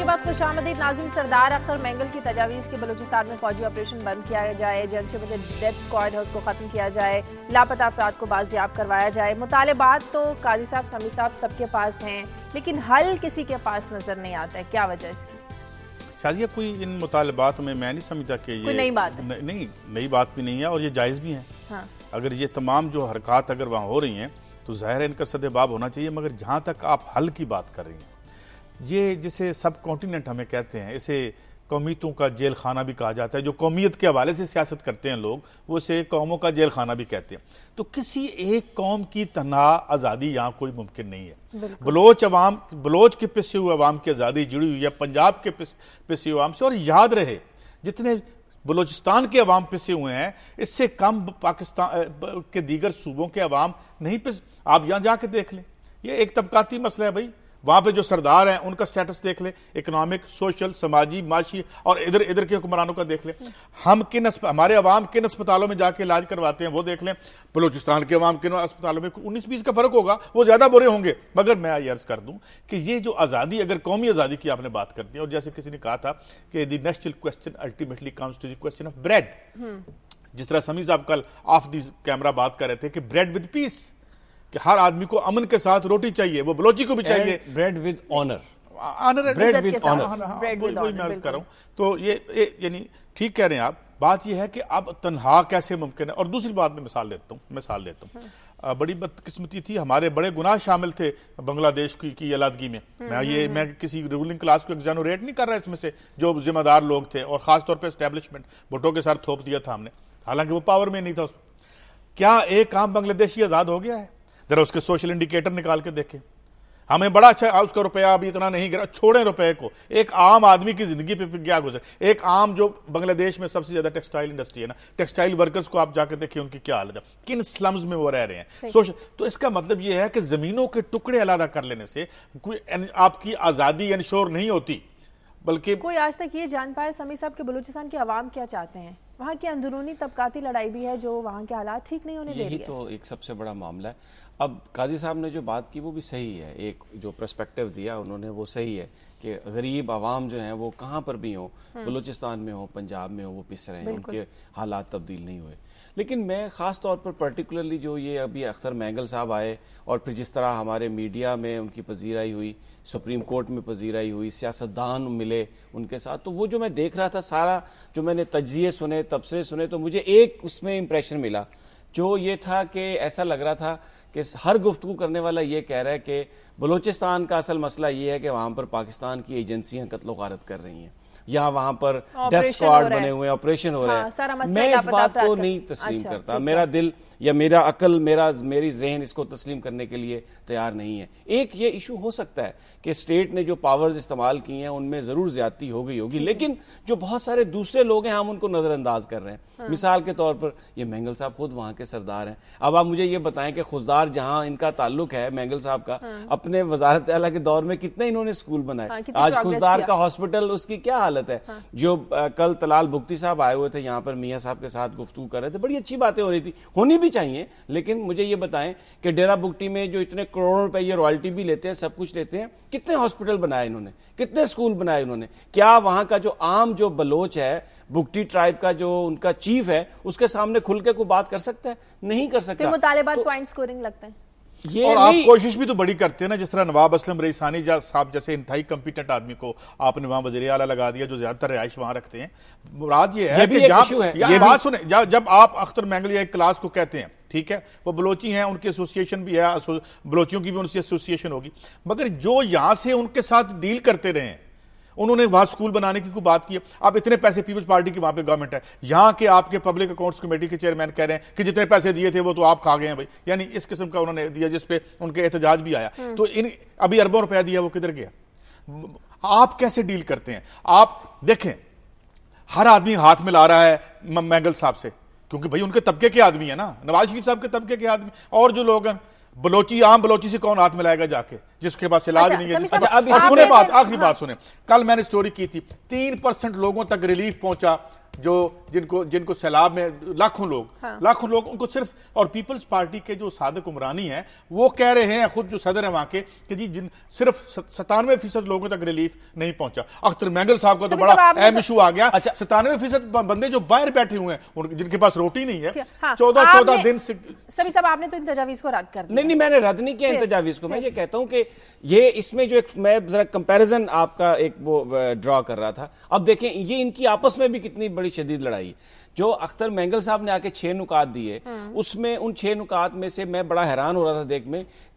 کے بعد خوش آمدید ناظرین. سردار اختر مینگل کی تجاویز کی بلوچستان میں فوجی آپریشن بند کیا جائے, ایجنسی بجے ڈیتھ اسکواڈ ہے اس کو ختم کیا جائے, لاپتہ افراد کو بازیاب کروایا جائے. مطالبات تو قاضی صاحب, سمیع صاحب سب کے پاس ہیں, لیکن حل کسی کے پاس نظر نہیں آتا ہے. کیا وجہ اس کی؟ شازیہ, کوئی ان مطالبات میں نہیں سمجھتا کہ یہ نئی بات ہے. نہیں, نئی بات بھی نہیں ہے اور یہ جائز بھی ہیں. اگر یہ تمام جو حرکات اگر وہاں ہو رہی ہیں تو ظاہر ہے ان کا سد باب ہونا چاہیے. مگر جہاں تک آپ حل کی بات کر رہی ہیں, یہ جسے سب کانٹیننٹ ہمیں کہتے ہیں, اسے قومیتوں کا جیل خانہ بھی کہا جاتا ہے. جو قومیت کے حوالے سے سیاست کرتے ہیں لوگ, وہ اسے قوموں کا جیل خانہ بھی کہتے ہیں. تو کسی ایک قوم کی تنہا آزادی یہاں کوئی ممکن نہیں ہے. بلوچ کے پسے ہوئے عوام کی آزادی جڑی ہوئی ہے پنجاب کے پسے ہوئے عوام سے. اور یاد رہے, جتنے بلوچستان کے عوام پسے ہوئے ہیں, اس سے کم پاکستان کے دیگر صوبوں کے عوام نہیں پسے. آپ یہاں جا کے دیکھ لیں, یہ ایک طبقاتی مسئلہ ہے بھائی. وہاں پہ جو سردار ہیں ان کا سٹیٹس دیکھ لیں, اکنامک, سوشل, سماجی, معاشی, اور ادھر کے حکمرانوں کا دیکھ لیں. ہمارے عوام کن اسپتالوں میں جا کے علاج کرواتے ہیں وہ دیکھ لیں. بلوچستان کے عوام کن اسپتالوں میں 19-20 کا فرق ہوگا, وہ زیادہ برے ہوں گے. مگر میں یہ عرض کر دوں کہ یہ جو آزادی, اگر قومی آزادی کی آپ نے بات کرتی ہے, اور جیسے کسی نے کہا تھا کہ the national question ultimately comes to the question of bread, جس طرح سمیع صاحب کل آف دی کیمرہ بات کر رہے تھے کہ بریڈ ود پیس, کہ ہر آدمی کو امن کے ساتھ روٹی چاہیے, وہ بلوچی کو بھی چاہیے. Bread with honour, bread with honour, وہی میں عرض کر رہا ہوں. تو یہ یعنی ٹھیک کہہ رہے ہیں آپ. بات یہ ہے کہ اب تنہا کیسے ممکن ہے. اور دوسری بات میں مثال دیتا ہوں. بڑی بدقسمتی تھی, ہمارے بڑے گناہ شامل تھے بنگلہ دیش کی علیحدگی میں. میں کسی رولنگ کلاس کو ایگزانوریٹ نہیں کر رہا اس میں سے, جو ذمہ دار لوگ تھے, اور خاص طور پہ اسٹیبلشمنٹ, بھٹو کے سر تھوپ دیا تھا ہم نے, حالانکہ وہ پاور میں نہیں تھا اس میں. کیا ایک عام بنگلہ دیشی آزاد ہو گیا ہے؟ ذرا اس کے سوشل انڈیکیٹر نکال کے دیکھیں. ہمیں بڑا اچھا اس کا روپیہ ابھی اتنا نہیں گرا, چھوڑیں روپے کو. ایک عام آدمی کی زندگی پہ کیا گزر, ایک عام جو بنگلہ دیش میں سب سے زیادہ ٹیکسٹائل انڈسٹری ہے نا, ٹیکسٹائل ورکرز کو آپ جا کے دیکھیں ان کی کیا حالت ہے, کن سلمز میں وہ رہ رہے ہیں. تو اس کا مطلب یہ ہے کہ زمینوں کے ٹکڑے علیحدہ کر لینے سے کوئی آپ کی آزادی انشور نہیں ہوتی, بلکہ کوئی آج تک یہ جان پائے سمیع صاحب کہ بلوچستان کے عوام کیا چاہتے ہیں. وہاں کی اندرونی طبقاتی لڑائی بھی ہے جو وہاں کے حالات ٹھیک نہیں ہونے دے رہی ہے. یہی تو ایک سب سے بڑا معاملہ ہے. اب قاضی صاحب نے جو بات کی وہ بھی صحیح ہے, ایک جو پرسپیکٹو دیا انہوں نے وہ صحیح ہے کہ غریب عوام جو ہیں وہ کہاں پر بھی ہوں, بلوچستان میں ہوں, پنجاب میں ہوں, وہ پس رہے ہیں, ان کے حالات تبدیل نہیں ہوئے. لیکن میں خاص طور پر پرٹیکولرلی جو یہ ابھی اختر مینگل صاحب آئے, اور پھر جس طرح ہمارے میڈیا میں ان کی پذیرائی ہوئی, سپریم کورٹ میں پذیرائی ہوئی, سیاستدان ملے ان کے ساتھ, تو وہ جو میں دیکھ رہا تھا سارا, جو میں نے تجزیے سنے, تبصرے سنے, تو مجھے ایک اس میں امپریشن ملا, جو یہ تھا کہ ایسا لگ رہا تھا کہ ہر گفتگو کرنے والا یہ کہہ رہا ہے کہ بلوچستان کا اصل مسئلہ یہ ہے کہ وہاں پر پاکستان کی ایجنسیاں قتل و غارت کر رہی ہیں, یہاں وہاں پر ڈیتھ اسکواڈ بنے ہوئے ہیں, آپریشن ہو رہا ہے. میں اس بات کو نہیں تسلیم کرتا. میرا دل یا میرا عقل, میری ذہن اس کو تسلیم کرنے کے لیے تیار نہیں ہے. ایک یہ ایشو ہو سکتا ہے کہ اسٹیٹ نے جو پاورز استعمال کی ہیں ان میں ضرور زیادتی ہو گئی ہوگی, لیکن جو بہت سارے دوسرے لوگ ہیں ہم ان کو نظر انداز کر رہے ہیں. مثال کے طور پر یہ مینگل صاحب خود وہاں کے سردار ہیں. اب آپ مجھے یہ بتائیں کہ خوزدار جہاں ان کا تعلق ہے مینگل صاحب کا, اپنے وزارت اعلیٰ کے دور میں کتنے انہوں نے اسکول بنائے. آج خوزدار کا ہاسپٹل, اس کی کیا حالت ہے. جو کل طلال بگٹی صاحب آئے ہوئے تھے یہاں پر, میاں صاحب کے ساتھ گفتگو کر رہے تھے, بڑی اچھی باتیں ہو رہی تھی, ہونی بھی چاہیے. لیکن مجھے یہ بتائیں کہ ڈیرا بگٹی میں جو اتنے کروڑوں روپے یہ رائلٹی بھی لیتے ہیں, سب کچھ لیتے ہیں, کتنے ہاسپٹل بنائے انہوں نے, کتنے اسکول بنائے انہوں نے. کیا وہاں کا جو عام جو بلوچ ہے, بگٹی ٹرائب کا جو ان کا چیف ہے, اس کے سامنے کھل کے کوئی بات کر سکتا ہے؟ نہیں کر سکتا. تو مطالبات پوائنٹ سکورنگ لگتے ہیں. اور آپ کوشش بھی تو بڑی کرتے ہیں نا, جس طرح نواب اسلم رئیسانی صاحب جیسے انتہائی کمپیٹنٹ آدمی کو آپ نے وہاں وزیر اعلیٰ لگا دیا, جو زیادہ تر رہائش وہاں رکھتے ہیں. مراد یہ ہے کہ بات سنیں, جب آپ اختر مینگل یا ایک کلاس کو کہتے ہیں, ٹھیک ہے, وہ بلوچی ہیں, ان کی ایسوسیشن بھی ہے, بلوچیوں کی بھی ان سے ایسوسیشن ہوگی, مگر جو یہاں سے ان کے ساتھ ڈیل کرتے رہے ہیں, انہوں نے وہاں سکول بنانے کی کوئی بات کی ہے. آپ اتنے پیسے پیپلز پارٹی کی وہاں پہ گورنمنٹ ہے, یہاں کے آپ کے پبلک اکاؤنٹس کمیٹی کے چیئرمین کہہ رہے ہیں کہ جتنے پیسے دیے تھے وہ تو آپ کھا گئے ہیں بھائی. یعنی اس قسم کا انہوں نے دیا جس پہ ان کے احتجاج بھی آیا. تو ابھی اربوں روپیہ دیا, وہ کدھر گیا؟ آپ کیسے ڈیل کرتے ہیں؟ آپ دیکھیں, ہر آدمی ہاتھ میں لا رہا ہے مینگل صاحب سے, کیونکہ بھائی ان کے طبقے کے آدمی ہیں نا, نواز شریف صاحب کے طبقے کے آدمی, اور جو لوگ ہیں بلوچی, عام بلوچی سے کون ہاتھ ملائے گا جا کے, جس کے پاس علاج نہیں ہے. آخری بات سنیں, کل میں نے سٹوری کی تھی, 3% لوگوں تک ریلیف پہنچا جن کو سیلاب میں لاکھوں لوگ ان کو صرف, اور پیپلز پارٹی کے جو صادق عمرانی ہیں وہ کہہ رہے ہیں خود جو صدر ہیں وہاں کے کہ جی صرف 97% لوگوں تک ریلیف نہیں پہنچا. اختر مینگل صاحب کا تو بڑا اہم ایشو آ گیا. 97% بندے جو باہر بیٹھے ہوئے ہیں جن کے پاس روٹی نہیں ہے, 14 دن سے. سبھی صاحب آپ نے تو ان تجاویز کو رد کر دیا. نہیں, میں نے رد نہیں کیا ان تجاویز کو. میں یہ کہتا ہوں کہ یہ اس میں جو ایک میں ذرا کمپیریزن آپ کا ایک وہ ڈرا کر رہا تھا. اب دیکھیں یہ ان کی آپس میں بھی کتنی بڑی شدید لڑائی. جو اختر مینگل صاحب نے آ کے 6 نکات دیے, اس میں ان 6 نکات میں سے میں بڑا حیران ہو رہا تھا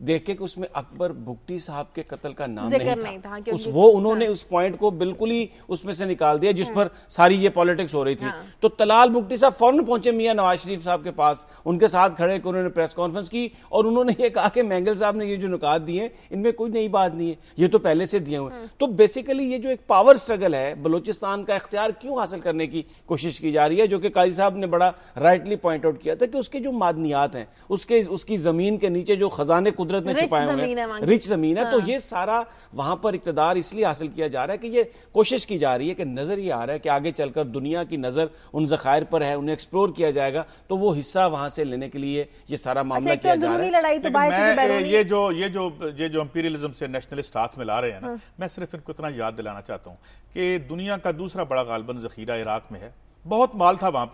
دیکھ کے کہ اس میں اکبر بگٹی صاحب کے قتل کا نام نہیں تھا. وہ انہوں نے اس پوائنٹ کو بالکل ہی اس میں سے نکال دیا جس پر ساری یہ پالیٹکس ہو رہی تھی. تو طلال بگٹی صاحب فوراً پہنچے میاں نواز شریف صاحب کے پاس, ان کے ساتھ کھڑے کہ انہوں نے پریس کانفرنس کی اور انہوں نے یہ کہا کہ مینگل صاحب نے یہ جو نکات دیے ان میں کوئی نئی بات نہیں ہے, یہ تو پہلے سے دیے ہوئے. تو بیسیکلی یہ جو ایک پاور سٹرگل ہے بلوچستان کا اختیار کیوں حاصل کرنے کی کوشش کی جا رہی ہے, جو کہ قاضی صاحب نے بڑا رائٹلی پوائنٹ آؤٹ کیا تھا کہ اس کے جو معدنیات ہیں, اس کی زمین کے نیچے جو خزانے قدرت نے چھپائے ہوئے ہیں, رچ زمین ہے. تو یہ سارا وہاں پر اقتدار اس لیے حاصل کیا جا رہا ہے کہ یہ کوشش کی جا رہی ہے کہ نظر یہ آ رہا ہے کہ آگے چل کر دنیا کی نظر ان ذخائر پر ہے, انہیں ایکسپلور کیا جائے گا, تو وہ حصہ وہاں سے لینے کے لیے یہ سارا معاملہ کیا جا رہا ہے. یہ جو امپیریلزم سے نیشنلسٹ ہاتھ میں لا رہے ہیں نا, میں صرف ان کو اتنا یاد دلانا چاہتا ہوں کہ دنیا کا دوسرا بڑا غالباً ذخیرہ عراق میں ہے. بہت مال تھا وہاں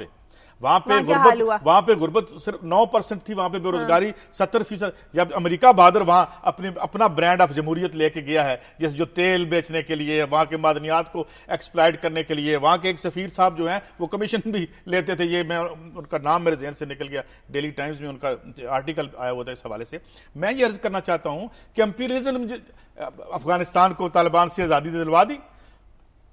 پہ غربت صرف 9% تھی, وہاں پہ بے روزگاری 70%. جب امریکہ بہادر وہاں اپنا برانڈ آف جمہوریت لے کے گیا ہے, جس جو تیل بیچنے کے لیے, وہاں کے معدنیات کو ایکسپلائٹ کرنے کے لیے, وہاں کے ایک سفیر صاحب جو ہیں وہ کمیشن بھی لیتے تھے. یہ میں ان کا نام میرے ذہن سے نکل گیا, ڈیلی ٹائمز میں ان کا آرٹیکل آیا ہوا تھا اس حوالے سے. میں یہ عرض کرنا چاہتا ہوں کہ امپیریلزم افغانستان کو طالبان سے آزادی دلوا دی,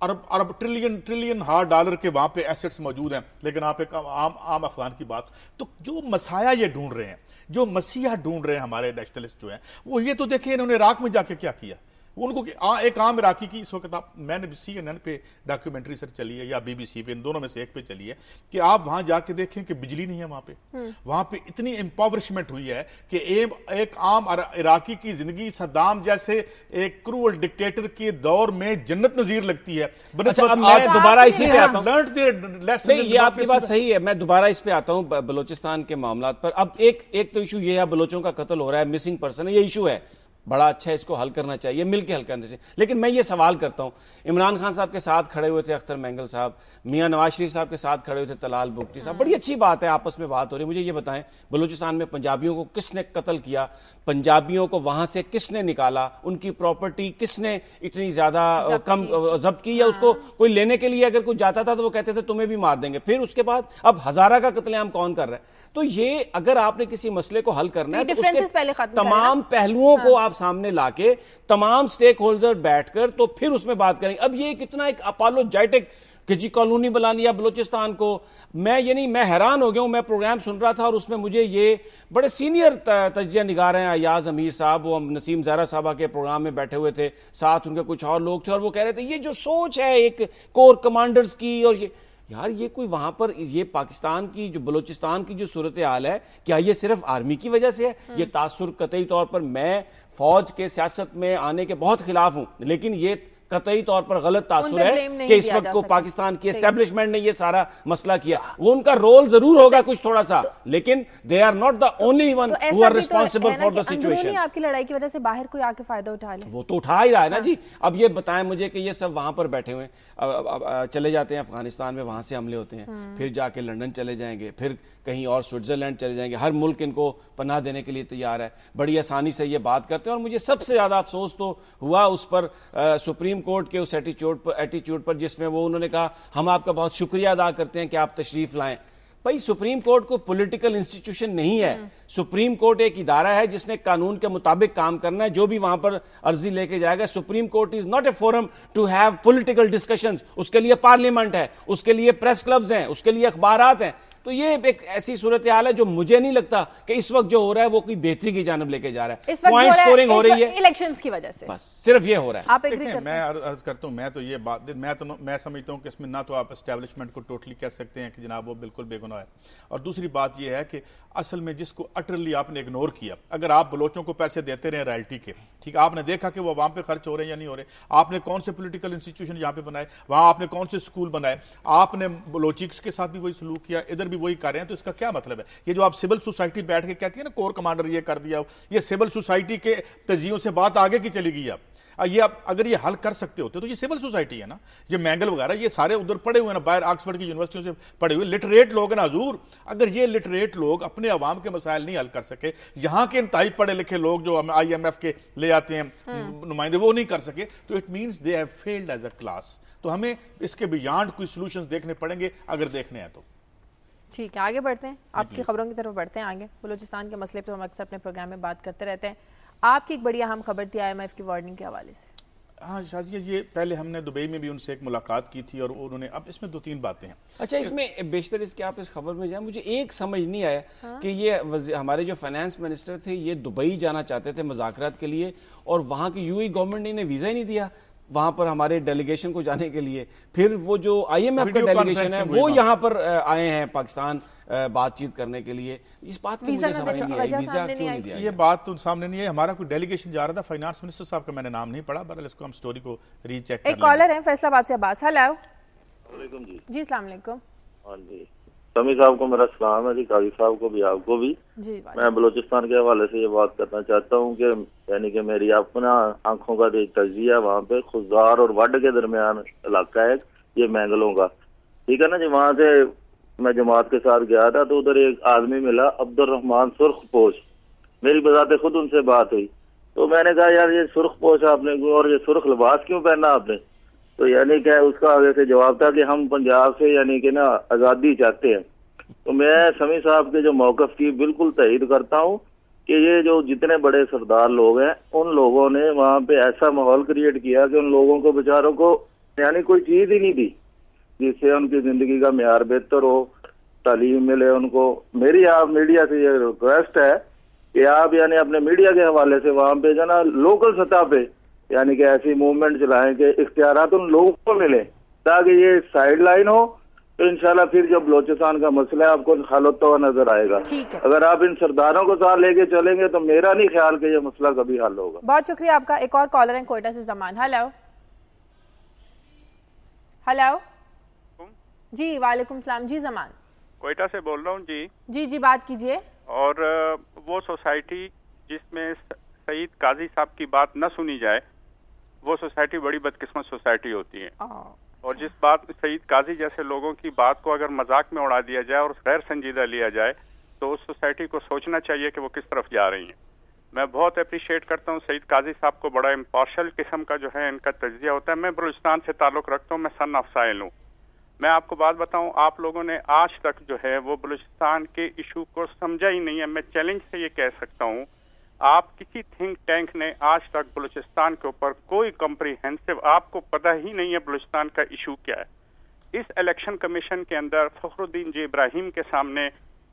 ارب ٹریلین ہارڈ ڈالر کے وہاں پہ ایسٹس موجود ہیں, لیکن آپ ایک عام افغان کی بات. تو جو مسایہ یہ ڈھونڈ رہے ہیں, جو مسیحا ڈھونڈ رہے ہیں ہمارے نیشنلسٹ جو ہیں, وہ یہ تو دیکھیں انہوں نے عراق میں جا کے کیا کیا. ان کو ایک عام عراقی کی اس وقت میں نے CNN پہ ڈاکیومنٹری سر چلی ہے یا BBC پہ, ان دونوں میں سے ایک پہ چلی ہے, کہ آپ وہاں جا کے دیکھیں کہ بجلی نہیں ہے وہاں پہ اتنی امپاورشمنٹ ہوئی ہے کہ ایک عام عراقی کی زندگی صدام جیسے ایک کرول ڈکٹیٹر کے دور میں جنت نظیر لگتی ہے. میں دوبارہ اسی پہ آتا ہوں, یہ آپ کی بات صحیح ہے, میں دوبارہ اس پہ آتا ہوں بلوچستان کے معاملات پر. اب ایک تو ایشو یہ ہے, بلوچوں کا قتل ہو رہا ہے, مسنگ پرسن ہے, یہ ایشو ہے بڑا اچھا ہے, اس کو حل کرنا چاہیے, مل کے حل کرنا چاہیے. لیکن میں یہ سوال کرتا ہوں, عمران خان صاحب کے ساتھ کھڑے ہوئے تھے اختر مینگل صاحب, میاں نواز شریف صاحب کے ساتھ کھڑے ہوئے تھے طلال بگٹی صاحب. بڑی اچھی بات ہے, آپس میں بات ہو رہی ہے. مجھے یہ بتائیں بلوچستان میں پنجابیوں کو کس نے قتل کیا, پنجابیوں کو وہاں سے کس نے نکالا, ان کی پراپرٹی کس نے اتنی زیادہ کم ضبط کی, یا اس کو کوئی لینے کے لیے اگر کوئی جاتا تھا تو وہ کہتے تھے تمہیں بھی مار دیں گے. پھر اس کے بعد اب ہزارہ کا قتل عام کون کر رہا ہے. تو یہ اگر آپ نے کسی مسئلے کو حل کرنا ہے تو اس کے تمام پہلوؤں کو آپ سامنے لا کے تمام سٹیک ہولڈر بیٹھ کر تو پھر اس میں بات کریں. اب یہ کتنا ایک اپالوجیٹک کہ جی کالونی بلانی یا بلوچستان کو, میں حیران ہو گیا ہوں. میں پروگرام سن رہا تھا اور اس میں مجھے یہ بڑے سینئر تجزیہ نگار ہیں, ایاز امیر صاحب, وہ نسیم زہرا صاحبہ کے پروگرام میں بیٹھے ہوئے تھے, ساتھ ان کے کچھ اور لوگ تھے, اور وہ کہہ رہے تھے یہ جو سوچ ہے ایک کور کمانڈرز کی, اور یہ کوئی وہاں پر یہ پاکستان کی جو بلوچستان کی جو صورتحال ہے, کیا یہ صرف آرمی کی وجہ سے ہے؟ یہ تاثر قطعی طور پر, میں فوج کے سیاست میں آنے کے بہت خلاف ہوں, لیکن یہ قطعی طور پر غلط تاثر ہے کہ اس وقت کو پاکستان کی اسٹیبلشمنٹ نے یہ سارا مسئلہ کیا. وہ ان کا رول ضرور ہوگا کچھ تھوڑا سا, لیکن they are not the only one who are responsible for the situation. آپ کی لڑائی کی وجہ سے باہر کوئی آ کے فائدہ اٹھا لے, وہ تو اٹھا ہی رہا ہے نا جی. اب یہ بتائیں مجھے کہ یہ سب وہاں پر بیٹھے ہوئے چلے جاتے ہیں افغانستان میں, وہاں سے حملے ہوتے ہیں, پھر جا کے لندن چلے جائیں گے, پھر کہیں اور سوئٹزرلینڈ چلے جائیں گے, ہر ملک ان کو پناہ دینے کے لیے تیار ہے, بڑی آسانی سے یہ بات کرتے ہیں. اور مجھے سب سے زیادہ افسوس تو ہوا اس پر سپریم کورٹ کے اس ایٹیچیوڈ پر جس میں وہ انہوں نے کہا ہم آپ کا بہت شکریہ ادا کرتے ہیں کہ آپ تشریف لائیں. بھائی سپریم کورٹ کو پولیٹیکل انسٹیٹیوشن نہیں ہے, سپریم کورٹ ایک ادارہ ہے جس نے قانون کے مطابق کام کرنا ہے. جو بھی وہاں پر عرضی لے کے جائے گا, Supreme Court is not a forum to have political discussions. اس کے لیے پارلیمنٹ ہے, اس کے لیے پریس کلبز ہیں, اس کے لیے اخبارات ہیں. تو یہ ایک ایسی صورتحال ہے جو مجھے نہیں لگتا کہ اس وقت جو ہو رہا ہے وہ کوئی بہتری کی جانب لے کے جا رہا ہے. پوائنٹ سکورنگ ہو رہی ہے الیکشنز کی وجہ سے, بس صرف یہ ہو رہا ہے. آپ ایگری کرتے ہیں؟ میں عرض کرتا ہوں, میں تو یہ بات میں سمجھتا ہوں کہ اس میں نہ تو آپ اسٹیبلشمنٹ کو ٹوٹلی کہہ سکتے ہیں کہ جناب وہ بالکل بے گناہ ہے, اور دوسری بات یہ ہے کہ اصل میں جس کو اٹرلی آپ نے اگنور کیا, اگر آپ بلوچوں کو پیسے دیتے رہے رائلٹی کے, ٹھیک, آپ نے دیکھا کہ وہ عوام پہ خرچ ہو رہے ہیں یا نہیں ہو رہے, آپ نے کون سے پولیٹیکل انسٹیٹیوشن یہاں پہ بنائے, وہاں آپ نے کون سے اسکول بنائے, آپ نے بلوچیکس کے ساتھ بھی وہی سلوک کیا, ادھر بھی وہی کر رہے ہیں, تو اس کا کیا مطلب ہے؟ یہ جو آپ سول سوسائٹی بیٹھ کے کہتی ہے نا کور کمانڈر یہ کر دیا, یہ سول سوسائٹی کے تجزیوں سے بات آگے کی چلی گئی. اب یہ اگر یہ حل کر سکتے ہوتے تو یہ سول سوسائٹی ہے نا, یہ مینگل وغیرہ یہ سارے ادھر پڑھے ہوئے ہیں نا, باہر آکسفورڈ کی یونیورسٹیوں سے پڑھے ہوئے لٹریٹ لوگ ہیں نا حضور. اگر یہ لٹریٹ لوگ اپنے عوام کے مسائل نہیں حل کر سکے, یہاں کے انتہائی پڑھے لکھے لوگ جو آئی ایم ایف کے لے آتے ہیں نمائندے وہ نہیں کر سکے, تو it means they have failed as a class. تو ہمیں اس کے بیانڈ کوئی سولوشنز دیکھنے پڑیں گے اگر دیکھنے ہیں تو. ٹھیک ہے, آگے بڑھتے ہیں, آپ کی خبروں کی طرف بڑھتے ہیں آگے. بلوچستان کے مسئلے پہ ہم اکثر اپنے پروگرام میں بات کرتے رہتے ہیں. آپ کی ایک بڑی اہم خبر تھی آئی ایم ایف کی وارننگ کے حوالے سے. ہاں شازیہ, یہ پہلے ہم نے دبئی میں بھی ان سے ایک ملاقات کی تھی اور انہوں نے, اب اس میں 2-3 باتیں ہیں. اچھا, اس میں بیشتر اس کے آپ اس خبر میں جائیں, مجھے ایک سمجھ نہیں آیا کہ یہ ہمارے جو فائنانس منسٹر تھے یہ دبئی جانا چاہتے تھے مذاکرات کے لیے, اور وہاں کی یو ای گورنمنٹ نے انہیں ویزا ہی نہیں دیا وہاں پر ہمارے ڈیلیگیشن کو جانے کے لیے. پھر وہ جو آئی ایم ایف کا ڈیلیگیشن ہے وہ یہاں پر آئے ہیں پاکستان بات چیت کرنے کے لیے. اس بات کی مجھے سمجھ نہیں آئی, ویزا کیوں نہیں دیا؟ یہ بات تو سامنے نہیں ہے, ہمارا کوئی ڈیلیگیشن جا رہا تھا, فائنانس منسٹر صاحب کا میں نے نام نہیں پڑھا, بہرحال اس کو ہم سٹوری کو ری چیک کر لیں. ایک کالر ہیں فیصل آباد سے, عباس. ہیلو. علیکم جی. جی السلام علیکم. ہاں جی, سمی صاحب کو میرا سلام ہے جی, قاضی صاحب کو بھی, آپ کو بھی. جی میں بلوچستان کے حوالے سے یہ بات کرنا چاہتا ہوں کہ یعنی کہ میری اپنا آنکھوں کا تجزیہ وہاں پہ خزدار اور وڈ کے درمیان علاقہ ہے یہ مینگلوں کا, ٹھیک ہے نا جی. وہاں سے میں جماعت کے ساتھ گیا تھا تو ادھر ایک آدمی ملا, عبد الرحمان سرخ پوش. میری بذات خود ان سے بات ہوئی تو میں نے کہا یار یہ سرخ پوش آپ نے اور یہ سرخ لباس کیوں پہنا آپ نے؟ تو یعنی کہ اس کا آگے سے جواب تھا کہ ہم پنجاب سے یعنی کہ نا آزادی چاہتے ہیں. تو میں سمی صاحب کے جو موقف کی بالکل تائید کرتا ہوں کہ یہ جو جتنے بڑے سردار لوگ ہیں ان لوگوں نے وہاں پہ ایسا ماحول کریٹ کیا کہ ان لوگوں کو بیچاروں کو یعنی کوئی چیز ہی نہیں دی جس سے ان کی زندگی کا معیار بہتر ہو, تعلیم ملے ان کو. میری آپ میڈیا سے یہ ریکویسٹ ہے کہ آپ یعنی اپنے میڈیا کے حوالے سے وہاں پہ جو نا لوکل سطح پہ یعنی کہ ایسی موومنٹ چلائیں کہ اختیارات ان لوگوں کو ملیں تاکہ یہ سائیڈ لائن ہو, تو انشاءاللہ پھر جو بلوچستان کا مسئلہ ہے آپ کو حل ہوتا ہوا نظر آئے گا. اگر آپ ان سرداروں کو ساتھ لے کے چلیں گے تو میرا نہیں خیال کہ یہ مسئلہ کبھی حل ہوگا. بہت شکریہ آپ کا. ایک اور کالر ہیں کوئٹہ سے, زمان. ہیلو. ہیلو. جی وعلیکم السلام. جی زمان کوئٹہ سے بول رہا ہوں جی. جی جی بات کیجئے. اور وہ سوسائٹی جس میں سعید قاضی صاحب کی بات نہ سنی جائے وہ سوسائٹی بڑی بدقسمت سوسائٹی ہوتی ہے. اور جس بات سعید قاضی جیسے لوگوں کی بات کو اگر مذاق میں اڑا دیا جائے اور غیر سنجیدہ لیا جائے تو اس سوسائٹی کو سوچنا چاہیے کہ وہ کس طرف جا رہی ہیں. میں بہت اپریشیٹ کرتا ہوں سعید قاضی صاحب کو, بڑا امپارشل قسم کا جو ہے ان کا تجزیہ ہوتا ہے. میں بلوچستان سے تعلق رکھتا ہوں, میں سن آف سائل ہوں. میں آپ کو بات بتاؤں, آپ لوگوں نے آج تک جو ہے وہ بلوچستان کے ایشو کو سمجھا ہی نہیں ہے. میں چیلنج سے یہ کہہ سکتا ہوں, آپ کسی تھنک ٹینک نے آج تک بلوچستان کے اوپر کوئی کمپریہنسو, آپ کو پتہ ہی نہیں ہے بلوچستان کا ایشو کیا ہے. اس الیکشن کمیشن کے اندر فخر الدین جی ابراہیم کے سامنے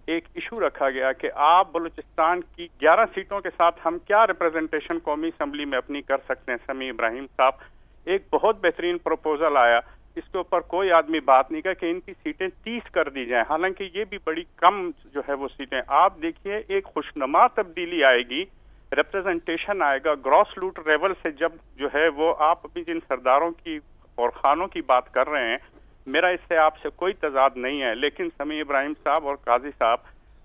ایک ایشو رکھا گیا کہ آپ بلوچستان کی 11 سیٹوں کے ساتھ ہم کیا ریپرزنٹیشن قومی اسمبلی میں اپنی کر سکتے ہیں. سمیع ابراہیم صاحب ایک بہت بہترین پروپوزل آیا, اس کے اوپر کوئی آدمی بات نہیں کہا کہ ان کی سیٹیں 30 کر دی جائیں, حالانکہ یہ بھی بڑی کم جو ہے وہ سیٹیں. آپ دیکھیے ایک خوشنما تبدیلی آئے گی, ریپرزنٹیشن آئے گا گراس روٹ لیول سے. جب جو ہے وہ آپ ابھی جن سرداروں کی اور خانوں کی بات کر رہے ہیں, میرا اس سے آپ سے کوئی تضاد نہیں ہے, لیکن سمیع ابراہیم صاحب اور قاضی صاحب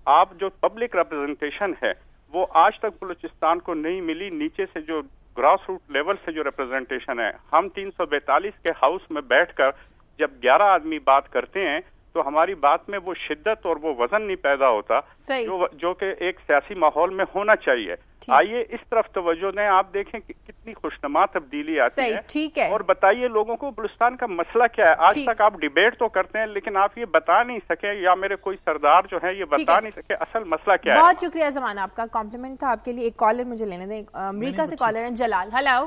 آپ جو پبلک ریپرزنٹیشن ہے وہ آج تک بلوچستان کو نہیں ملی. نیچے سے جو گراس روٹ لیول سے جو ریپرزنٹیشن ہے, ہم 342 کے ہاؤس میں بیٹھ کر جب 11 آدمی بات کرتے ہیں تو ہماری بات میں وہ شدت اور وہ وزن نہیں پیدا ہوتا جو کہ ایک سیاسی ماحول میں ہونا چاہیے. آئیے اس طرف توجہ دیں, آپ دیکھیں کہ کتنی خوشنما تبدیلی آتی ہے. اور بتائیے لوگوں کو بلوچستان کا مسئلہ کیا ہے. آج تک آپ ڈیبیٹ تو کرتے ہیں لیکن آپ یہ بتا نہیں سکے, یا میرے کوئی سردار جو ہے یہ بتا نہیں سکے اصل مسئلہ کیا ہے. بہت شکریہ زمان, آپ کا کمپلیمنٹ تھا. آپ کے لیے ایک کالر مجھے لینے دیں. امریکہ سے کالر ہیں جلال. Hello.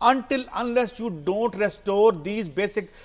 Until unless you don't restore these basic,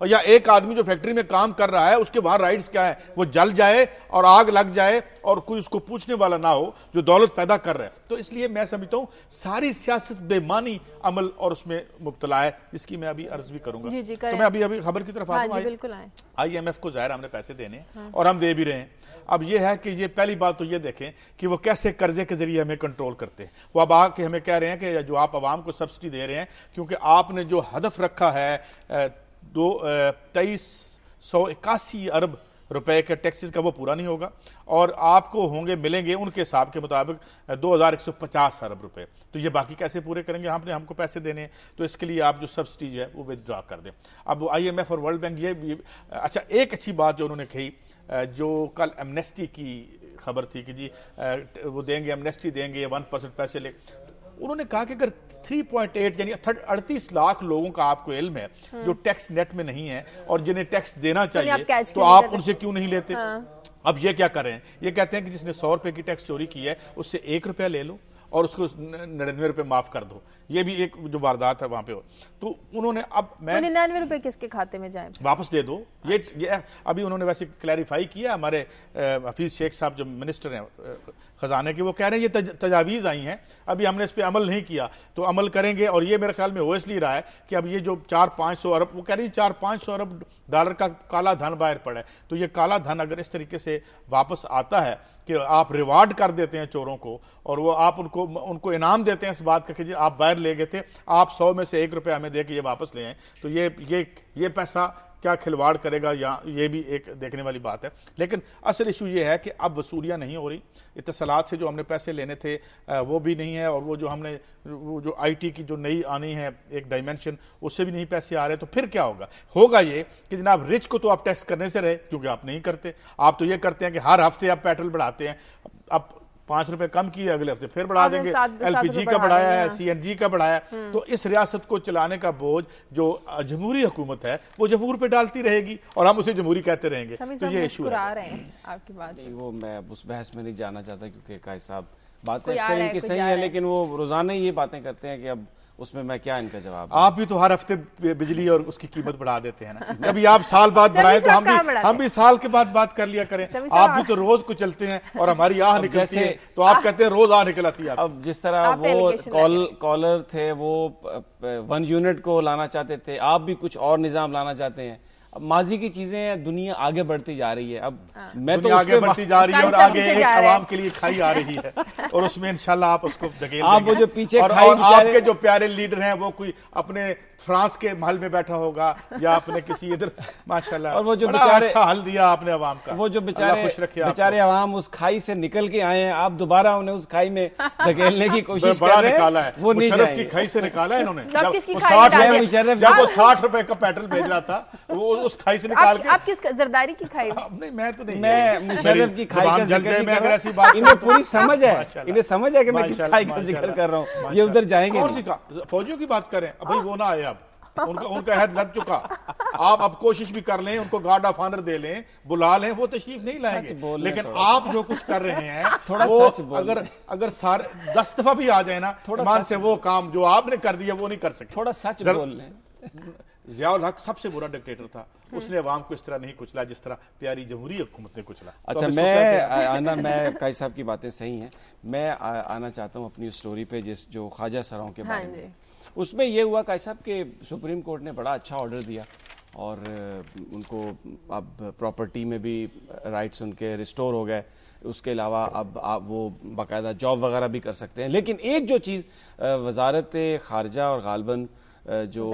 اور یا ایک آدمی جو فیکٹری میں کام کر رہا ہے اس کے وہاں رائٹس کیا ہے؟ وہ جل جائے اور آگ لگ جائے اور کوئی اس کو پوچھنے والا نہ ہو جو دولت پیدا کر رہا ہے. تو اس لیے میں سمجھتا ہوں ساری سیاست بے معنی عمل اور اس میں مبتلا ہے، جس کی میں ابھی عرض بھی کروں گا. تو میں ابھی خبر کی طرف آتا ہوں. آئی ایم ایف کو ظاہر ہم نے پیسے دینے ہیں اور ہم دے بھی رہے ہیں. اب یہ ہے کہ یہ پہلی بات تو یہ دیکھیں کہ وہ کیسے قرضے کے ذریعے ہمیں کنٹرول کرتے ہیں. وہ اب آ کے ہمیں کہہ رہے ہیں کہ جو آپ عوام کو سبسڈی دے رہے ہیں کیونکہ آپ نے جو ہدف رکھا ہے 2381 ارب روپے کے ٹیکسز کا وہ پورا نہیں ہوگا اور آپ کو ہوں گے ملیں گے ان کے حساب کے مطابق 2150 ارب روپے. تو یہ باقی کیسے پورے کریں گے؟ ہم کو پیسے دینے ہیں. تو اس کے لیے آپ جو سبسڈی ہے وہ ودرا کر دیں. اب آئی ایم ایف اور ورلڈ بینک یہ اچھا ایک اچھی بات جو انہوں نے کہی جو کل ایمنیسٹی کی خبر تھی کہ جی وہ دیں گے ایمنیسٹی دیں گے 1% پیسے لے. انہوں نے کہا کہ اگر 3.8 یعنی 38 لاکھ لوگوں کا آپ کو علم ہے جو ٹیکس نیٹ میں نہیں ہے اور جنہیں ٹیکس دینا چاہیے تو آپ ان سے کیوں نہیں لیتے؟ اب یہ کیا کر رہے ہیں؟ یہ کہتے ہیں کہ جس نے 100 روپے کی ٹیکس چوری کی ہے اس سے 1 روپیہ لے لو اور اس کو 99 روپے معاف کر دو. یہ بھی ایک جو واردات ہے وہاں پہ ہو. تو انہوں نے اب میں 99 روپے کس کے کھاتے میں جائیں؟ واپس دے دو. یہ ابھی انہوں نے ویسے کلیریفائی کیا ہمارے حفیظ شیخ صاحب جو منسٹر ہیں خزانے کے، وہ کہہ رہے ہیں یہ تجاویز آئی ہیں، ابھی ہم نے اس پہ عمل نہیں کیا تو عمل کریں گے. اور یہ میرے خیال میں ہو اس لیے رہا ہے کہ اب یہ جو 400-500 ارب وہ کہہ رہی ہیں 400-500 ارب ڈالر کا کالا دھن باہر پڑا ہے. تو یہ کالا دھن اگر اس طریقے سے واپس آتا ہے کہ آپ ریوارڈ کر دیتے ہیں چوروں کو اور وہ آپ ان کو انعام دیتے ہیں اس بات کا کہ جی آپ باہر لے گئے تھے، آپ 100 میں سے 1 روپے ہمیں دے کے یہ واپس لے آئیں، تو یہ پیسہ کیا کھلواڑ کرے گا؟ یا یہ بھی ایک دیکھنے والی بات ہے. لیکن اصل ایشو یہ ہے کہ اب وصولیاں نہیں ہو رہی. اتصالات سے جو ہم نے پیسے لینے تھے وہ بھی نہیں ہے اور وہ جو ہم نے وہ جو آئی ٹی کی جو نئی آنی ہے ایک ڈائمینشن اس سے بھی نہیں پیسے آ رہے. تو پھر کیا ہوگا یہ کہ جناب رچ کو تو آپ ٹیکس کرنے سے رہے کیونکہ آپ نہیں کرتے. آپ تو یہ کرتے ہیں کہ ہر ہفتے آپ پیٹرول بڑھاتے ہیں. اب 5 روپے کم کیے اگلے ہفتے پھر بڑھا دیں گے. ایل پی جی کا بڑھایا ہے، سی این جی کا بڑھایا ہے. تو اس ریاست کو چلانے کا بوجھ جو جمہوری حکومت ہے وہ جمہور پہ ڈالتی رہے گی اور ہم اسے جمہوری کہتے رہیں گے. تو یہ ایشو ہے. آپ کی بات نہیں وہ میں اس بحث میں نہیں جانا چاہتا کیونکہ قائد صاحب باتیں اکثر ان کی صحیح ہے لیکن وہ روزانہ یہ باتیں کرتے ہیں کہ اب اس میں کیا ان کا جواب؟ آپ بھی تو ہر ہفتے بجلی اور اس کی قیمت بڑھا دیتے ہیں نا. ابھی آپ سال بعد بڑھائیں تو ہم بھی سال کے بعد بات کر لیا کریں. آپ بھی تو روز کو چلتے ہیں اور ہماری آہ نکلتی ہے تو آپ کہتے ہیں روز آہ نکل آتی ہے. اب جس طرح وہ کالر تھے وہ 1 یونٹ کو لانا چاہتے تھے، آپ بھی کچھ اور نظام لانا چاہتے ہیں. اب ماضی کی چیزیں دنیا آگے بڑھتی جا رہی ہے. اب میں تو آگے بڑھتی جا رہی ہے اور آگے ایک عوام کے لیے کھائی آ رہی ہے اور اس میں انشاءاللہ آپ اس کو دھکیل دیں گے. آپ وہ جو پیچھے اور آپ کے جو پیارے لیڈر ہیں وہ کوئی اپنے فرانس کے محل میں بیٹھا ہوگا یا اپنے کسی ادھر ماشاءاللہ. اور وہ جو بیچارے اچھا حل دیا آپ نے عوام کا، وہ جو بیچارے عوام اس کھائی سے نکل کے آئے ہیں، آپ دوبارہ انہیں اس کھائی میں دھکیلنے کی کوشش کر رہے ہیں. وہ مشرف کی کھائی سے نکالا ہے انہوں نے. جب وہ 60 روپے کا پیٹرول بھیج رہا تھا وہ اس کھائی سے نکال کے. آپ کس زرداری کی کھائی؟ نہیں میں تو نہیں، میں مشرف کی کھائی کا ذکر نہیں کر رہا. انہیں پوری سمجھ ہے، انہیں سمجھ ہے کہ میں کس کھائی کا ذکر کر رہا ہوں. یہ ادھر جائیں گے. فوجیوں کی بات کریں بھائی وہ نہ آئے. اب ان کا عہد لگ چکا. آپ اب کوشش بھی کر لیں، ان کو گارڈ آف آنر دے لیں، بلا لیں، وہ تشریف نہیں لائیں گے. لیکن آپ جو کچھ کر رہے ہیں اگر سارے 10 دفعہ بھی آ جائیں نا مان سے وہ کام جو آپ نے کر دیا وہ نہیں کر سکتے. تھوڑا سچ بول لیں. ضیاء الحق سب سے برا ڈکٹیٹر تھا. اس نے عوام کو اس طرح نہیں کچلا جس طرح پیاری جمہوری حکومت نے کچلا. اچھا میں قائد صاحب کی باتیں صحیح ہیں. میں آنا چاہتا ہوں اپنی سٹوری پہ جو خواجہ سراؤں کے بارے میں. اس میں یہ ہوا قائد صاحب کہ سپریم کورٹ نے بڑا اچھا آرڈر دیا اور ان کو اب پراپرٹی میں بھی رائٹس ان کے ریسٹور ہو گئے. اس کے علاوہ اب آپ وہ باقاعدہ جاب وغیرہ بھی کر سکتے ہیں. لیکن ایک جو چیز وزارت خارجہ اور غالباً جو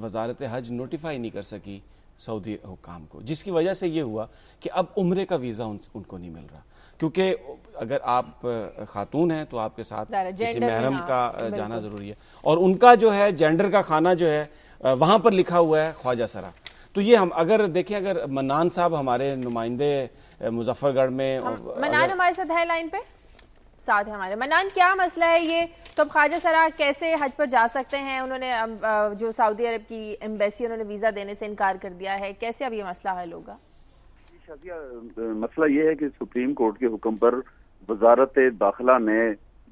وزارت حج نوٹیفائی نہیں کر سکی سعودی حکام کو، جس کی وجہ سے یہ ہوا کہ اب عمرے کا ویزا ان کو نہیں مل رہا. کیونکہ اگر آپ خاتون ہیں تو آپ کے ساتھ کسی محرم کا جانا ضروری ہے اور ان کا جو ہے جینڈر کا کھانا جو ہے وہاں پر لکھا ہوا ہے خواجہ سرا. تو یہ ہم اگر دیکھیں اگر منان صاحب ہمارے نمائندے مظفر گڑھ میں، منان ہمارے ساتھ ہے لائن پہ ساتھ ہے ہمارے. منان کیا مسئلہ ہے یہ؟ تو اب خواجہ سرا کیسے حج پر جا سکتے ہیں؟ انہوں نے جو سعودی عرب کی ایمبیسی انہوں نے ویزا دینے سے انکار کر دیا ہے. کیسے اب یہ مسئلہ حل ہوگا؟ مسئلہ یہ ہے کہ سپریم کورٹ کے حکم پر وزارت داخلہ نے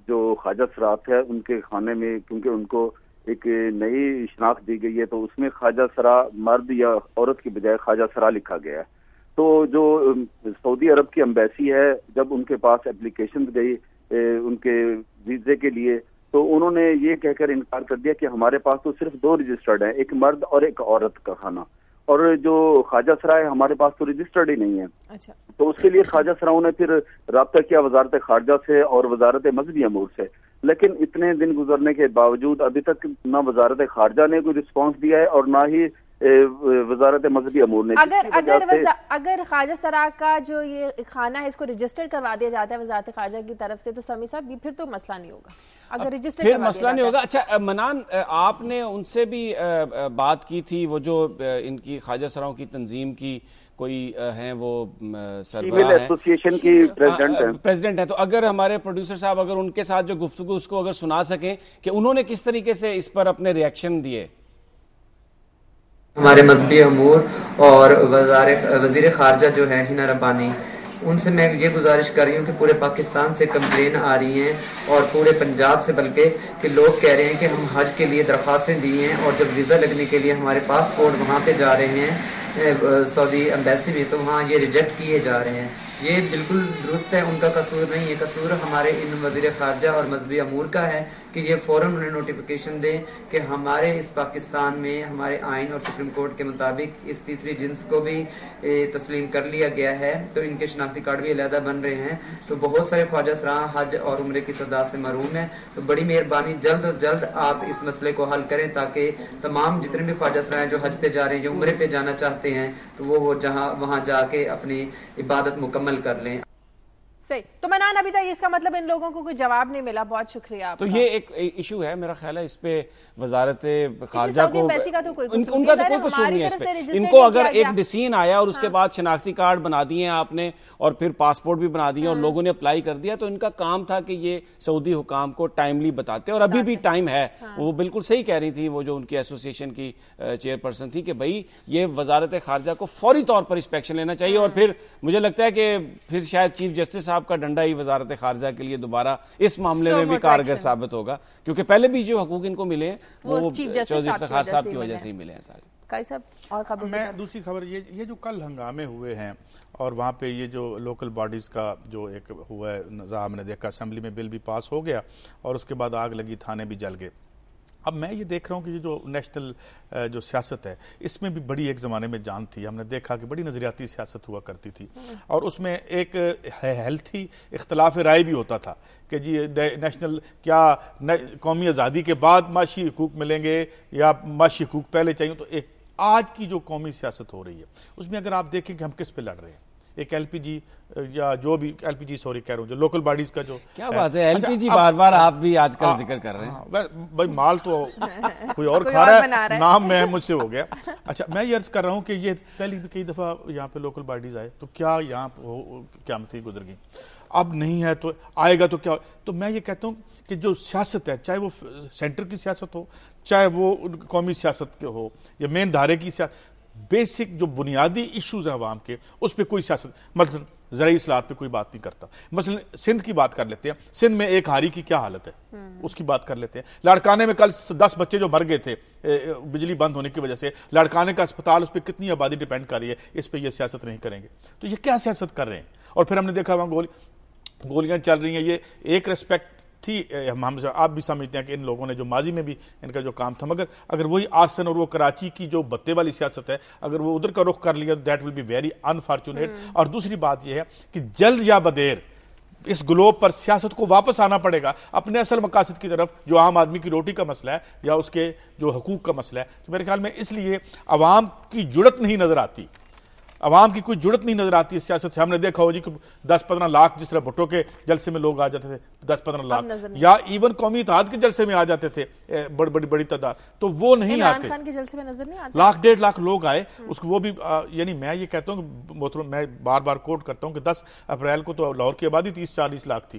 جو خواجہ سرات ہے ان کے خانے میں، کیونکہ ان کو ایک نئی شناخت دی گئی ہے، تو اس میں خواجہ سرا مرد یا عورت کی بجائے خواجہ سرا لکھا گیا ہے. تو جو سعودی عرب کی ایمبیسی ہے، جب ان کے پاس اپلیکیشن گئی ان کے ویزے کے لیے، تو انہوں نے یہ کہہ کر انکار کر دیا کہ ہمارے پاس تو صرف 2 رجسٹرڈ ہیں، ایک مرد اور ایک عورت کا کھانا، اور جو خواجہ سرا ہے ہمارے پاس تو رجسٹرڈ ہی نہیں ہے. اچھا. تو اس کے لیے خواجہ سراؤں نے پھر رابطہ کیا وزارت خارجہ سے اور وزارت مذہبی امور سے، لیکن اتنے دن گزرنے کے باوجود ابھی تک نہ وزارت خارجہ نے کوئی رسپانس دیا ہے اور نہ ہی وزارت مذہبی امور نے. اگر خواجہ سرا کا جو یہ خانہ ہے اس کو رجسٹر کروا دیا جاتا ہے وزارت خارجہ کی طرف سے، تو سمیع صاحب پھر تو مسئلہ نہیں ہوگا. اگر رجسٹر پھر مسئلہ نہیں ہوگا. اچھا منان، آپ نے ان سے بھی بات کی تھی، وہ جو ان کی خواجہ سراؤں کی تنظیم کی کوئی ہیں، وہ سربراہ ایسوسیشن کی پریزیڈنٹ ہیں، تو اگر ہمارے پروڈیوسر صاحب اگر ان کے ساتھ جو گفتگو اس کو اگر سنا سکیں کہ انہوں نے کس طریقے سے اس پر اپنے ریئیکشن دیے. ہمارے مذہبی امور اور وزیر خارجہ جو ہے ہنا ربانی، ان سے میں یہ گزارش کر رہی ہوں کہ پورے پاکستان سے کمپلین آ رہی ہیں اور پورے پنجاب سے، بلکہ کہ لوگ کہہ رہے ہیں کہ ہم حج کے لیے درخواستیں دی ہیں اور جب ویزا لگنے کے لیے ہمارے پاسپورٹ وہاں پہ جا رہے ہیں سعودی ایمبیسی میں، تو وہاں یہ ریجیکٹ کیے جا رہے ہیں. یہ بالکل درست ہے، ان کا قصور نہیں ہے، قصور ہمارے ان وزیر خارجہ اور مذہبی امور کا ہے کہ یہ فوراً انہیں نوٹیفیکیشن دیں کہ ہمارے اس پاکستان میں ہمارے آئین اور سپریم کورٹ کے مطابق اس تیسری جنس کو بھی تسلیم کر لیا گیا ہے، تو ان کے شناختی کارڈ بھی علیحدہ بن رہے ہیں. تو بہت سارے خواجہ سراں حج اور عمرے کی سعادت سے محروم ہیں. تو بڑی مہربانی جلد از جلد آپ اس مسئلے کو حل کریں تاکہ تمام جتنے بھی خواجہ سراں جو حج پہ جا رہے ہیں، جو عمرے پہ جانا چاہتے ہیں، تو وہ وہاں جا کے اپنی عبادت مکمل کر لیں. صحیح. تو منان، ابھی تک اس کا مطلب ان لوگوں کو کوئی جواب نہیں ملا. بہت شکریہ آپ کا. تو یہ ایک ایشو ہے، میرا خیال ہے اس پہ وزارت خارجہ کو، ان کا تو کوئی قصور نہیں ہے اس پہ. ان کو اگر ایک ڈیسیژن آیا اور اس کے بعد شناختی کارڈ بنا دیے ہیں آپ نے اور پھر پاسپورٹ بھی بنا دیے اور لوگوں نے اپلائی کر دیا، تو ان کا کام تھا کہ یہ سعودی حکام کو ٹائملی بتاتے، اور ابھی بھی ٹائم ہے. وہ بالکل صحیح کہہ رہی تھی وہ جو ان کی ایسوسیشن کی چیئر پرسن تھی کہ بھائی یہ وزارت خارجہ کو فوری طور پر انسپیکشن لینا چاہیے. اور پھر مجھے لگتا ہے کہ پھر شاید چیف جسٹس صاحب کا ڈنڈا ہی وزارت خارجہ کے لیے دوبارہ اس معاملے میں بھی کارگر ثابت ہوگا، کیونکہ پہلے بھی جو حقوق ان کو ملے ہیں وہ چودھری افتخار صاحب کی وجہ سے ہی ملے ہیں سارے. کائی صاحب اور خبر میں دوسری خبر یہ جو کل ہنگامے ہوئے ہیں اور وہاں پہ یہ جو لوکل باڈیز کا جو ایک ہوا ہے نظام، نے دیکھا اسمبلی میں بل بھی پاس ہو گیا اور اس کے بعد آگ لگی، تھانے بھی جل گئے. اب میں یہ دیکھ رہا ہوں کہ یہ جو نیشنل جو سیاست ہے اس میں بھی بڑی ایک زمانے میں جان تھی. ہم نے دیکھا کہ بڑی نظریاتی سیاست ہوا کرتی تھی اور اس میں ایک ہیلتھی اختلاف رائے بھی ہوتا تھا کہ جی نیشنل کیا قومی آزادی کے بعد معاشی حقوق ملیں گے یا معاشی حقوق پہلے چاہیے. تو ایک آج کی جو قومی سیاست ہو رہی ہے اس میں اگر آپ دیکھیں کہ ہم کس پہ لڑ رہے ہیں، ایک ایل پی جی یا جو بھی ایل پی جی سوری کہہ رہا ہوں جو لوکل باڈیز کا جو کیا بات ہے ایل پی جی بار بار آپ بھی آج کل ذکر کر رہے ہیں. بھائی مال تو کوئی اور کھا رہا ہے، نام میں مجھ سے ہو گیا. اچھا میں یہ عرض کر رہا ہوں کہ یہ پہلی بھی کئی دفعہ یہاں پہ لوکل باڈیز آئے تو کیا یہاں کیا مسئلہ گزر گئی، اب نہیں ہے تو آئے گا تو کیا. تو میں یہ کہتا ہوں کہ جو سیاست ہے چاہے وہ سینٹر کی سیاست ہو چاہے وہ قومی سیاست کے ہو یا مین دھارے کی سیاست، بیسک جو بنیادی ایشوز ہیں عوام کے اس پہ کوئی سیاست، مثلا زرعی اصلاحات پہ کوئی بات نہیں کرتا. مثلا سندھ کی بات کر لیتے ہیں، سندھ میں ایک ہاری کی کیا حالت ہے اس کی بات کر لیتے ہیں. لاڑکانے میں کل 10 بچے جو مر گئے تھے بجلی بند ہونے کی وجہ سے، لاڑکانے کا اسپتال اس پہ کتنی آبادی ڈیپینڈ کر رہی ہے، اس پہ یہ سیاست نہیں کریں گے تو یہ کیا سیاست کر رہے ہیں. اور پھر ہم نے دیکھا وہاں گولیاں چل رہی ہیں. یہ ایک ریسپیکٹ تھی، ہم آپ بھی سمجھتے ہیں کہ ان لوگوں نے جو ماضی میں بھی ان کا جو کام تھا، مگر اگر وہی آرسن اور وہ کراچی کی جو بتے والی سیاست ہے اگر وہ ادھر کا رخ کر لیا that will be very unfortunate. اور دوسری بات یہ ہے کہ جلد یا بدیر اس گلوب پر سیاست کو واپس آنا پڑے گا اپنے اصل مقاصد کی طرف، جو عام آدمی کی روٹی کا مسئلہ ہے یا اس کے جو حقوق کا مسئلہ ہے. تو میرے خیال میں اس لیے عوام کی جرت نہیں نظر آتی، عوام کی کوئی جرت نہیں نظر آتی اس سیاست سے. ہم نے دیکھا ہو جی کہ 10-15 لاکھ جس طرح بھٹو کے جلسے میں لوگ آ جاتے تھے 10-15 لاکھ، یا ایون قومی اتحاد کے جلسے میں آ جاتے تھے بڑی تعداد، تو وہ نہیں آتے. عمران خان کے جلسے میں نظر نہیں آتے. 1.5 لاکھ لوگ آئے اس کو، وہ بھی یعنی میں یہ کہتا ہوں کہ محترم میں بار بار کوٹ کرتا ہوں کہ 10 اپریل کو تو لاہور کی آبادی 30-40 لاکھ تھی،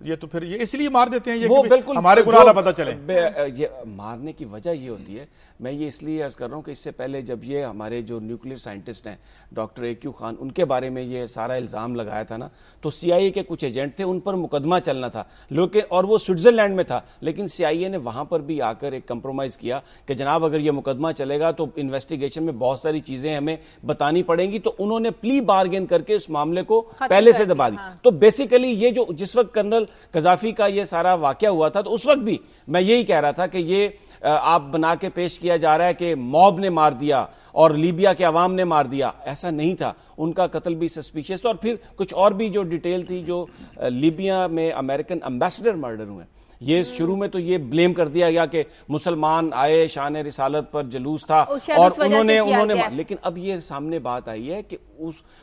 یہ تو پھر یہ اس لیے مار دیتے ہیں یہ وہ کہ بالکل ہمارے گناہ نہ پتہ چلے. یہ مارنے کی وجہ یہ ہوتی ہے, میں یہ اس لیے عرض کر رہا ہوں کہ اس سے پہلے جب یہ ہمارے جو نیوکلیر سائنٹسٹ ہیں ڈاکٹر AQ خان, ان کے بارے میں یہ سارا الزام لگایا تھا نا, تو CIA کے کچھ ایجنٹ تھے, ان پر مقدمہ چلنا تھا اور وہ سوئٹزرلینڈ میں تھا, لیکن CIA نے وہاں پر بھی آ کر ایک کمپرومائز کیا کہ جناب اگر یہ مقدمہ چلے گا تو انویسٹیگیشن میں بہت ساری چیزیں ہمیں بتانی پڑیں گی, تو انہوں نے پلی بارگین کر کے اس معاملے کو پہلے سے دبا دی. تو بیسیکلی یہ جو جس وقت کرنل قذافی کا یہ سارا واقعہ ہوا تھا, تو اس وقت بھی میں یہی کہہ رہا تھا کہ یہ آپ بنا کے پیش کیا جا رہا ہے کہ موب نے مار دیا اور لیبیا کے عوام نے مار دیا, ایسا نہیں تھا. ان کا قتل بھی سسپیشیس تھا, اور پھر کچھ اور بھی جو ڈیٹیل تھی, جو لیبیا میں امریکن امبیسڈر مرڈر ہوئے, یہ شروع میں تو یہ بلیم کر دیا گیا کہ مسلمان آئے, شان رسالت پر جلوس تھا اور انہوں نے لیکن اب یہ سامنے بات آئی ہے کہ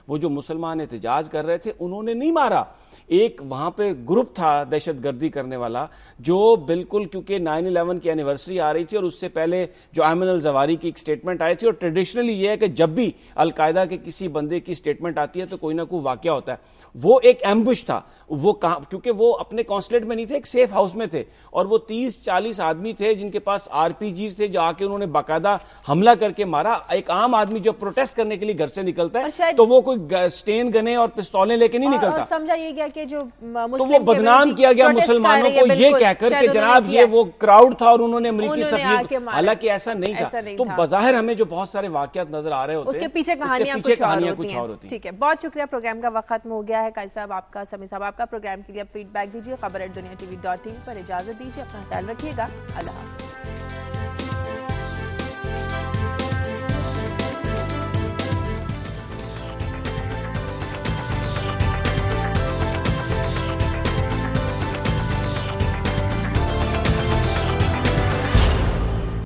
وہ جو مسلمان احتجاج کر رہے تھے انہوں نے نہیں مارا. ایک وہاں پہ گروپ تھا دہشت گردی کرنے والا, جو بالکل کیونکہ 9/11 کی اینیورسری آ رہی تھی اور اس سے پہلے جو ایمن الزواری کی ایک سٹیٹمنٹ آئی تھی, اور ٹریڈیشنلی یہ ہے کہ جب بھی القاعدہ کے کسی بندے کی سٹیٹمنٹ آتی ہے تو کوئی نہ کوئی واقعہ ہوتا ہے. وہ ایک ایمبوش تھا, وہ کیونکہ وہ اپنے کونسلیٹ میں نہیں تھے, ایک سیف ہاؤس میں تھے, اور وہ 30-40 آدمی تھے جن کے پاس RPGs تھے, جو آ کے انہوں نے باقاعدہ حملہ کر کے مارا. ایک عام آدمی جو پروٹیسٹ کرنے کے لیے گھر سے نکلتا ہے تو وہ کوئی سٹین گنے اور پستولیں لے کے نہیں نکلتا. سمجھا یہ گیا کہ جو تو وہ بدنام کیا گیا مسلمانوں کو یہ کہہ کر کہ جناب یہ وہ کراؤڈ تھا اور انہوں نے امریکی سفیر, حالانکہ ایسا نہیں تھا. تو بظاہر ہمیں جو بہت سارے واقعات نظر آ رہے ہوتے ہیں, اس کے پیچھے کہانیاں کچھ اور ہوتی ہیں. ٹھیک ہے, بہت شکریہ. پروگرام کا وقت ختم ہو گیا ہے. قاضی صاحب آپ کا, سمیع صاحب آپ کا. پروگرام کے لیے آپ فیڈ بیک دیجیے. خبر@دنیا TV.in پر اجازت دیجیے. اپنا خیال رکھیے گا. اللہ حافظ.